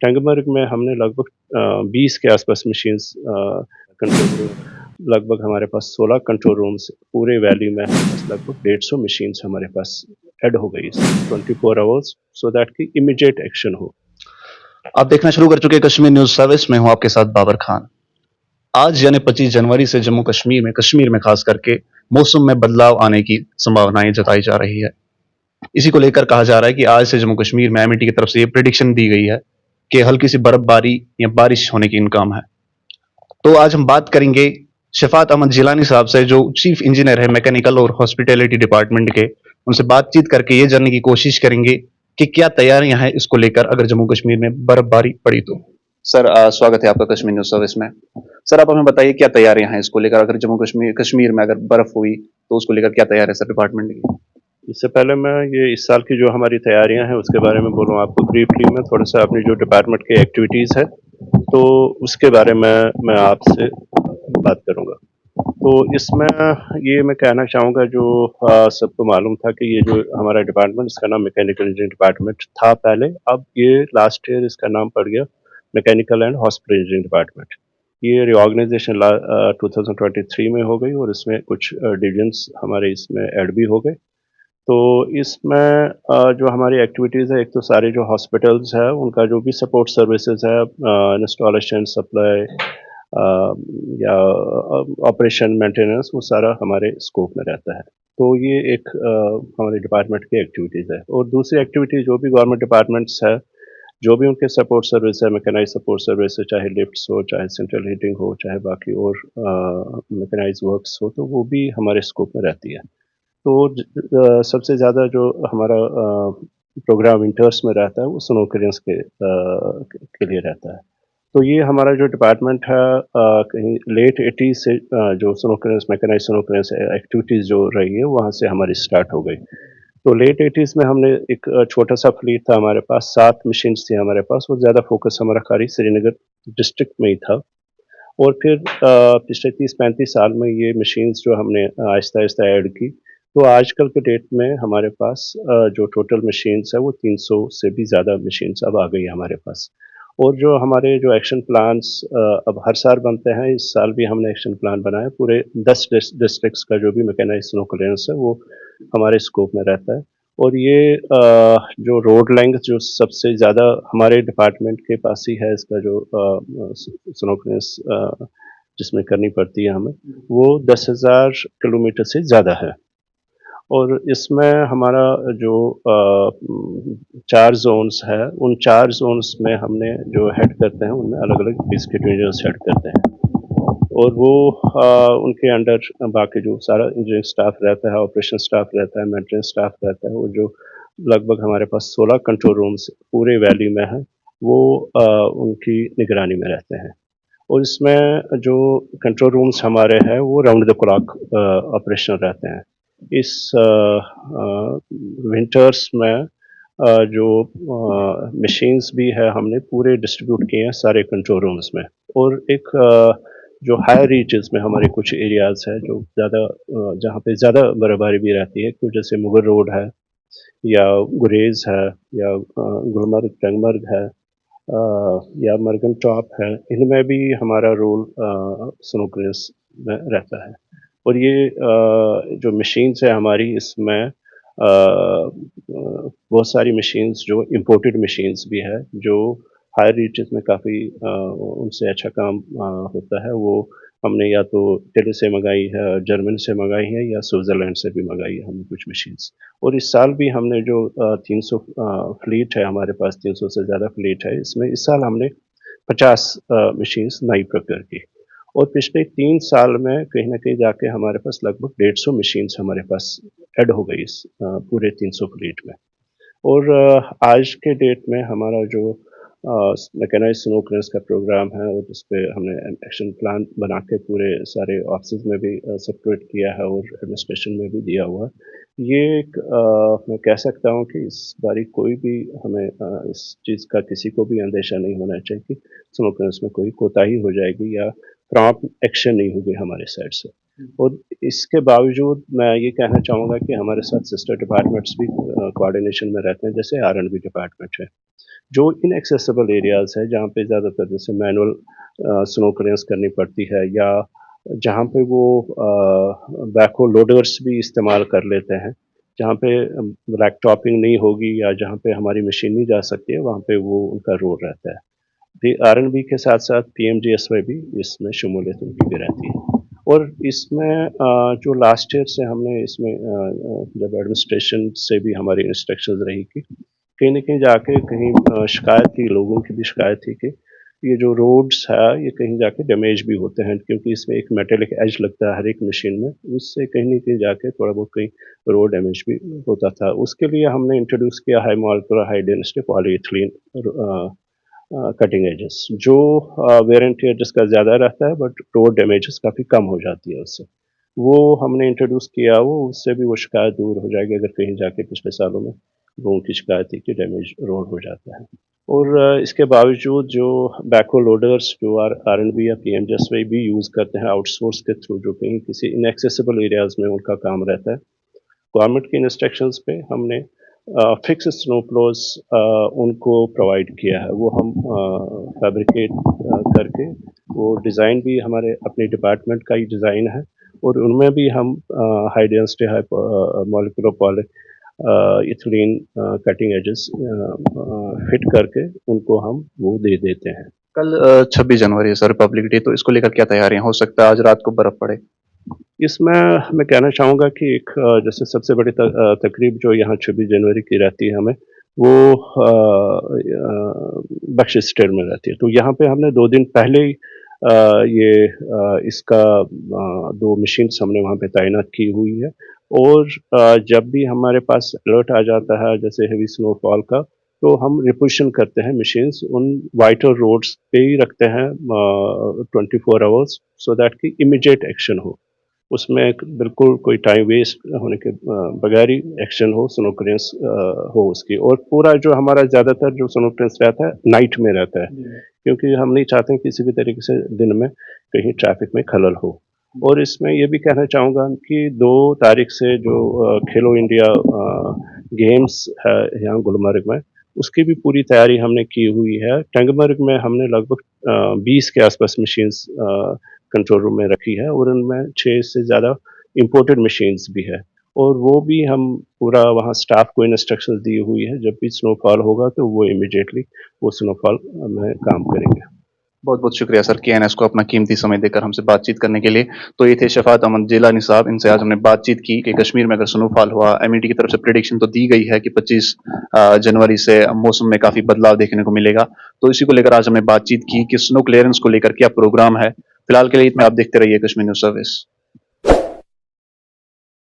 टंगमर्ग में हमने लगभग 20 के आसपास मशीन्स कंट्रोल रूम, लगभग हमारे पास 16 कंट्रोल रूम्स पूरे वैली में हमारे पास लगभग 150 मशीन्स हमारे पास ऐड हो गई 24 आवर्स, सो दैट की इमीडिएट एक्शन हो। आप देखना शुरू कर चुके कश्मीर न्यूज सर्विस में, हूं आपके साथ बाबर खान। आज यानी 25 जनवरी से जम्मू कश्मीर में खास करके मौसम में बदलाव आने की संभावनाएं जताई जा रही है। इसी को लेकर कहा जा रहा है कि आज से जम्मू कश्मीर में एमईटी की तरफ से ये प्रेडिक्शन दी गई है कि हल्की सी बर्फबारी या बारिश होने की इम्कान है। तो आज हम बात करेंगे शफात अहमद जिलानी साहब से, जो चीफ इंजीनियर है मैकेनिकल और हॉस्पिटैलिटी डिपार्टमेंट के। उनसे बातचीत करके ये जानने की कोशिश करेंगे कि क्या तैयारियां हैं इसको लेकर अगर जम्मू कश्मीर में बर्फबारी पड़ी तो। सर स्वागत है आपका कश्मीर न्यूज सर्विस में। सर आप हमें बताइए क्या तैयारियां हैं इसको लेकर, अगर जम्मू कश्मीर में अगर बर्फ हुई तो उसको लेकर क्या तैयारी है सर डिपार्टमेंट की। इससे पहले मैं ये इस साल की जो हमारी तैयारियां हैं उसके बारे में बोलूँ आपको ब्रीफली में, थोड़ा सा अपनी जो डिपार्टमेंट की एक्टिविटीज़ है तो उसके बारे में मैं आपसे बात करूँगा। तो इसमें ये मैं कहना चाहूँगा, जो सबको मालूम था कि ये जो हमारा डिपार्टमेंट, इसका नाम मैकेनिकल इंजीनियरिंग डिपार्टमेंट था पहले, अब ये लास्ट ईयर इसका नाम पड़ गया mechanical and hospital engineering department. ये रिऑर्गेनाइजेशन 2023 में हो गई और इसमें कुछ डिविजन्स हमारे इसमें ऐड भी हो गए। तो इसमें जो हमारी एक्टिविटीज़ है, एक तो सारे जो हॉस्पिटल्स है उनका जो भी सपोर्ट सर्विसेज है, इंस्टॉलेशन, सप्लाई या ऑपरेशन, मेंटेनेंस, वो सारा हमारे स्कोप में रहता है। तो ये एक हमारे डिपार्टमेंट की एक्टिविटीज़ है। और दूसरी एक्टिविटी जो भी गवर्नमेंट डिपार्टमेंट्स है, जो भी उनके सपोर्ट सर्विस है, मैकेनाइज सपोर्ट सर्विस है, चाहे लिफ्ट्स हो, चाहे सेंट्रल हीटिंग हो, चाहे बाकी और मैकेनाइज वर्क्स हो, तो वो भी हमारे स्कोप में रहती है। तो सबसे ज़्यादा जो हमारा प्रोग्राम विंटर्स में रहता है वो स्नो क्लियरेंस के लिए रहता है। तो ये हमारा जो डिपार्टमेंट है कहीं लेट 80s से जो snow clearance, mechanise snow clearance activities जो रही है वहाँ से हमारी स्टार्ट हो गई। तो लेट 80s में हमने एक छोटा सा फ्लीट था हमारे पास, 7 मशीन्स थी हमारे पास, और ज़्यादा फोकस हमारा खाली श्रीनगर डिस्ट्रिक्ट में ही था। और फिर पिछले 30-35 साल में ये मशीन्स जो हमने आहिस्ता आहिस्ता ऐड की, तो आजकल के डेट में हमारे पास जो टोटल मशीन्स है वो 300 से भी ज़्यादा मशीन्स अब आ गई है हमारे पास। और जो हमारे जो एक्शन प्लान्स अब हर साल बनते हैं, इस साल भी हमने एक्शन प्लान बनाया। पूरे 10 डिस्ट्रिक्ट्स का जो भी मैकेनाइज्ड स्नो क्लियरेंस है वो हमारे स्कोप में रहता है। और ये जो रोड लेंथ जो सबसे ज़्यादा हमारे डिपार्टमेंट के पास ही है, इसका जो स्नो क्लियरेंस जिसमें करनी पड़ती है हमें, वो 10,000 किलोमीटर से ज़्यादा है। और इसमें हमारा जो 4 जोन्स है, उन 4 जोन्स में हमने जो हेड करते हैं उनमें अलग अलग एग्जीक्यूटिव इंजीनियर्स हेड करते हैं। और वो उनके अंडर बाकी जो सारा इंजीनियरिंग स्टाफ रहता है, ऑपरेशन स्टाफ रहता है, मेंटेनेंस स्टाफ रहता है, वो जो लगभग हमारे पास 16 कंट्रोल रूम्स पूरे वैली में है, वो उनकी निगरानी में रहते हैं। और इसमें जो कंट्रोल रूम्स हमारे हैं वो राउंड द क्लॉक ऑपरेशनल रहते हैं। इस विंटर्स में जो मशीन्स भी है हमने पूरे डिस्ट्रीब्यूट किए हैं सारे कंट्रोल रूम्स में। और एक जो हाई रीचेस में हमारे कुछ एरियाज़ है जो ज़्यादा जहाँ पे ज़्यादा बर्फबारी भी रहती है, तो जैसे मुगल रोड है या गुरेज है या गुलमर्ग, टंगमर्ग है या मर्गन टॉप है, इनमें भी हमारा रोल स्नो क्लियरेंस में रहता है। और ये जो मशीन्स है हमारी, इसमें बहुत सारी मशीन्स जो इम्पोर्टेड मशीन्स भी है, जो हाई रीचेस में काफ़ी उनसे अच्छा काम होता है। वो हमने या तो इटली से मंगाई है, जर्मनी से मंगाई है, या स्विट्ज़रलैंड से भी मंगाई है हमने कुछ मशीन्स। और इस साल भी हमने जो 300 फ्लीट है हमारे पास, 300 से ज़्यादा फ्लीट है, इसमें इस साल हमने 50 मशीन्स नई प्रोक्योर की। और पिछले 3 साल में कहीं न कहीं जाके हमारे पास लगभग 150 मशीन्स हमारे पास ऐड हो गई इस पूरे 300 फ्लीट में। और आज के डेट में हमारा जो मैकेनाइज्ड स्नो क्लियरेंस का प्रोग्राम है, और जिस पे हमने एक्शन प्लान बना के पूरे सारे ऑफिस में भी सर्कुलेट किया है और एडमिनिस्ट्रेशन में भी दिया हुआ है। ये एक मैं कह सकता हूँ कि इस बारी कोई भी हमें इस चीज़ का किसी को भी अंदेशा नहीं होना चाहिए कि स्नो क्लियरेंस में कोई कोताही हो जाएगी या प्रॉम्प्ट एक्शन नहीं होगी हमारे साइड से। और इसके बावजूद मैं ये कहना चाहूँगा कि हमारे साथ सिस्टर डिपार्टमेंट्स भी कोऑर्डिनेशन में रहते हैं, जैसे R&B डिपार्टमेंट है, जो इनएक्सेसिबल एरियाज़ है जहाँ पे ज़्यादातर जैसे मैनुअल स्नो क्लियरेंस करनी पड़ती है, या जहाँ पे वो बैकहो लोडर्स भी इस्तेमाल कर लेते हैं, जहाँ पे ब्लैक टॉपिंग नहीं होगी या जहाँ पे हमारी मशीन नहीं जा सकती है, वहाँ पे वो उनका रोल रहता है। R&B के साथ साथ PMGSY भी इसमें शमूलियत उनकी भी रहती है। और इसमें जो लास्ट ईयर से हमने इसमें जब एडमिनिस्ट्रेशन से भी हमारी इंस्ट्रक्शंस रही कि कहीं न कहीं जाके कहीं शिकायत थी, लोगों की भी शिकायत थी कि ये जो रोड्स है ये कहीं जाके डैमेज भी होते हैं, क्योंकि इसमें एक मेटेलिक एज लगता है हर एक मशीन में, उससे कहीं न कहीं जाके थोड़ा बहुत कहीं रोड डैमेज भी होता था। उसके लिए हमने इंट्रोड्यूस किया high molecular high density polyethylene cutting edges, जो वेयर एंड टियर जिसका ज़्यादा रहता है बट रोड डैमेजेस काफ़ी कम हो जाती है उससे। वो हमने इंट्रोड्यूस किया, वो उससे भी वो शिकायत दूर हो जाएगी अगर कहीं जाके पिछले सालों में लोगों की शिकायत थी कि डैमेज रोड हो जाता है। और इसके बावजूद जो बैकहो लोडर्स जो R&B या PMGSY भी यूज़ करते हैं आउटसोर्स के थ्रू, जो कहीं किसी इनएक्सेसिबल एरियाज़ में उनका काम रहता है, गवर्नमेंट की इंस्ट्रक्शंस पे हमने फिक्स स्नो प्लोज उनको प्रोवाइड किया है। वो हम फैब्रिकेट करके, वो डिज़ाइन भी हमारे अपने डिपार्टमेंट का ही डिज़ाइन है, और उनमें भी हम high density high molecular polyethylene cutting edges fit करके उनको हम वो दे देते हैं। कल 26 जनवरी है सर, रिपब्लिक डे, तो इसको लेकर क्या तैयारियां? हो सकता है आज रात को बर्फ पड़े। इसमें मैं कहना चाहूँगा कि एक जैसे सबसे बड़ी तकरीब जो यहाँ 26 जनवरी की रहती है हमें, वो बख्शिश स्टेट में रहती है। तो यहाँ पे हमने 2 दिन पहले ही ये इसका 2 मशीन्स हमने वहाँ पे तैनात की हुई है, और जब भी हमारे पास अलर्ट आ जाता है जैसे हेवी स्नोफॉल का, तो हम रिपोजिशन करते हैं मशीन्स उन वाइटल रोड्स पे ही रखते हैं 24 आवर्स, सो दैट कि इमीडिएट एक्शन हो। उसमें बिल्कुल कोई टाइम वेस्ट होने के बगैर ही एक्शन हो, स्नो क्लियरेंस हो उसकी। और पूरा जो हमारा ज़्यादातर जो स्नो क्लियरेंस रहता है नाइट में रहता है, क्योंकि हम नहीं चाहते हैं किसी भी तरीके से दिन में कहीं ट्रैफिक में खलल हो। और इसमें ये भी कहना चाहूँगा कि 2 तारीख से जो खेलो इंडिया गेम्स है यहाँ गुलमर्ग में, उसकी भी पूरी तैयारी हमने की हुई है। टंगमर्ग में हमने लगभग 20 के आसपास मशीन्स कंट्रोल रूम में रखी है, और उनमें 6 से ज़्यादा इम्पोर्टेड मशीन्स भी है, और वो भी हम पूरा वहाँ स्टाफ को इंस्ट्रक्शंस दी हुई है, जब भी स्नोफॉल होगा तो वो इमीडिएटली वो स्नोफॉल में काम करेंगे। बहुत बहुत शुक्रिया सर KNS को अपना कीमती समय देकर हमसे बातचीत करने के लिए। तो ये थे शफात अहमद जिलानी साहब, इनसे आज हमने बातचीत की कि कश्मीर में अगर स्नोफॉल हुआ, MET की तरफ से प्रेडिक्शन तो दी गई है कि 25 जनवरी से मौसम में काफी बदलाव देखने को मिलेगा। तो इसी को लेकर आज हमने बातचीत की कि स्नो क्लियरेंस को लेकर क्या प्रोग्राम है। फिलहाल के लिए इतना, आप देखते रहिए कश्मीर न्यूज सर्विस।